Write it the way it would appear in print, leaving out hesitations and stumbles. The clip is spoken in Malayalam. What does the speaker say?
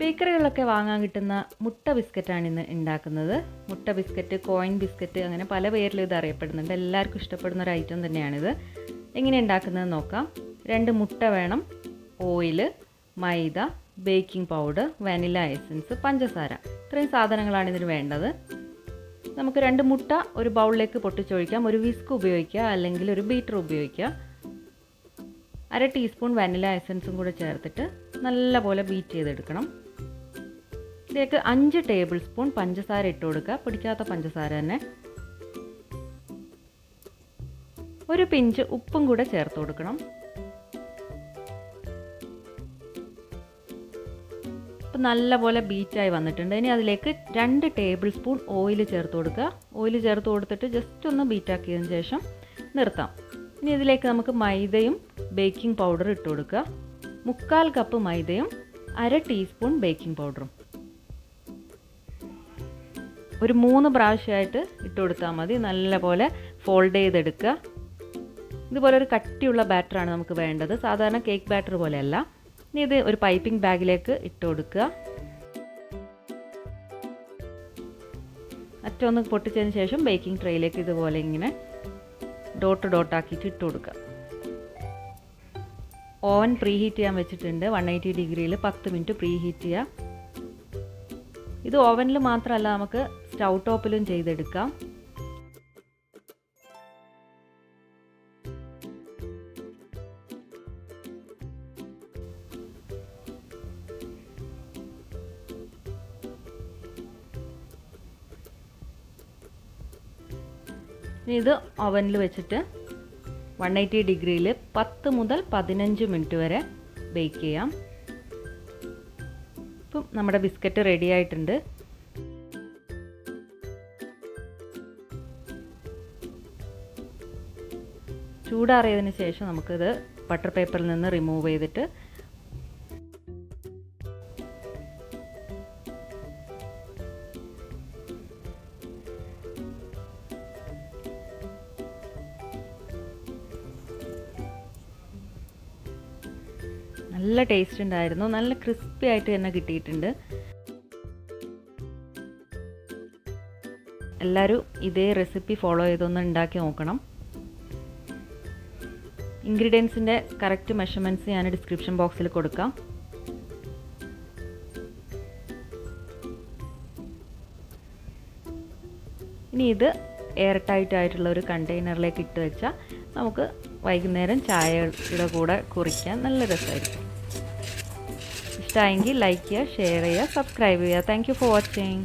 ബേക്കറികളിലൊക്കെ വാങ്ങാൻ കിട്ടുന്ന മുട്ട ബിസ്ക്കറ്റാണ് ഇന്ന് ഉണ്ടാക്കുന്നത്. മുട്ട ബിസ്ക്കറ്റ്, കോയിൻ ബിസ്ക്കറ്റ്, അങ്ങനെ പല പേരിൽ ഇത് അറിയപ്പെടുന്നുണ്ട്. എല്ലാവർക്കും ഇഷ്ടപ്പെടുന്ന ഒരു ഐറ്റം തന്നെയാണിത്. എങ്ങനെ ഉണ്ടാക്കുന്നത് നോക്കാം. 2 മുട്ട വേണം, ഓയിൽ, മൈദ, ബേക്കിംഗ് പൗഡർ, വാനില എസൻസ്, പഞ്ചസാര. ഇത്രയും സാധനങ്ങളാണ് ഇതിന് വേണ്ടത്. നമുക്ക് 2 മുട്ട ഒരു ബൗളിലേക്ക് പൊട്ടിച്ചൊഴിക്കാം. ഒരു വിസ്ക് ഉപയോഗിക്കുക, അല്ലെങ്കിൽ ഒരു ബീറ്റർ ഉപയോഗിക്കുക. 1/2 ടീസ്പൂൺ വാനില എസൻസും കൂടെ ചേർത്തിട്ട് നല്ലപോലെ ബീറ്റ് ചെയ്തെടുക്കണം. ഇതിലേക്ക് 5 ടേബിൾ സ്പൂൺ പഞ്ചസാര ഇട്ട് കൊടുക്കുക. പിടിക്കാത്ത പഞ്ചസാര തന്നെ. ഒരു പിഞ്ച് ഉപ്പും കൂടെ ചേർത്ത് കൊടുക്കണം. ഇപ്പം നല്ലപോലെ ബീറ്റായി വന്നിട്ടുണ്ട്. ഇനി അതിലേക്ക് 2 ടേബിൾ സ്പൂൺ ഓയിൽ ചേർത്ത് കൊടുക്കുക. ഓയിൽ ചേർത്ത് കൊടുത്തിട്ട് ജസ്റ്റ് ഒന്ന് ബീറ്റാക്കിയതിന് ശേഷം നിർത്താം. ഇനി ഇതിലേക്ക് നമുക്ക് മൈദയും ബേക്കിംഗ് പൗഡർ ഇട്ട് കൊടുക്കുക. 1/4 കപ്പ് മൈദയും 1/2 ടീസ്പൂൺ ബേക്കിംഗ് പൗഡറും ഒരു 3 പ്രാവശ്യമായിട്ട് ഇട്ട് കൊടുത്താൽ മതി. നല്ലപോലെ ഫോൾഡ് ചെയ്തെടുക്കുക. ഇതുപോലെ ഒരു കട്ടിയുള്ള ബാറ്ററാണ് നമുക്ക് വേണ്ടത്. സാധാരണ കേക്ക് ബാറ്റർ പോലെയല്ല. ഇനി ഇത് ഒരു പൈപ്പിംഗ് ബാഗിലേക്ക് ഇട്ട് കൊടുക്കുക. അറ്റൊന്ന് പൊട്ടിച്ചതിന് ശേഷം ബേക്കിംഗ് ട്രേയിലേക്ക് ഇതുപോലെ ഇങ്ങനെ ഡോട്ടാക്കിയിട്ട് ഇട്ട് കൊടുക്കുക. ഓവൻ പ്രീ ഹീറ്റ് ചെയ്യാൻ വെച്ചിട്ടുണ്ട്. 180 ഡിഗ്രിയിൽ 10 മിനിറ്റ് പ്രീ ഹീറ്റ് ചെയ്യുക. ഇത് ഓവനിൽ മാത്രമല്ല, നമുക്ക് സ്റ്റൗ ടോപ്പിലും ചെയ്തെടുക്കാം. ഇത് ഓവനിൽ വെച്ചിട്ട് 180 ഡിഗ്രിയിൽ 10 മുതൽ 15 മിനിറ്റ് വരെ ബേക്ക് ചെയ്യാം. ഇപ്പം നമ്മുടെ ബിസ്ക്കറ്റ് റെഡി ആയിട്ടുണ്ട്. ചൂടാറിയതിന് ശേഷം നമുക്കിത് ബട്ടർ പേപ്പറിൽ നിന്ന് റിമൂവ് ചെയ്തിട്ട് നല്ല ടേസ്റ്റ് ഉണ്ടായിരുന്നു. നല്ല ക്രിസ്പി ആയിട്ട് തന്നെ കിട്ടിയിട്ടുണ്ട്. എല്ലാവരും ഇതേ റെസിപ്പി ഫോളോ ചെയ്തൊന്ന് ഉണ്ടാക്കി നോക്കണം. ഇൻഗ്രീഡിയൻസിൻ്റെ കറക്റ്റ് മെഷർമെൻറ്റ്സ് ഞാൻ ഡിസ്ക്രിപ്ഷൻ ബോക്സിൽ കൊടുക്കാം. ഇനി ഇത് എയർ ടൈറ്റ് ആയിട്ടുള്ള ഒരു കണ്ടെയ്നറിലേക്ക് ഇട്ട് വെച്ചാൽ നമുക്ക് വൈകുന്നേരം ചായയുടെ കൂടെ കുറിക്കാൻ നല്ല രസമായിരിക്കും. ഇഷ്ടമായെങ്കിൽ ലൈക്ക് ചെയ്യുക, ഷെയർ ചെയ്യുക, സബ്സ്ക്രൈബ് ചെയ്യുക. Thank you for watching.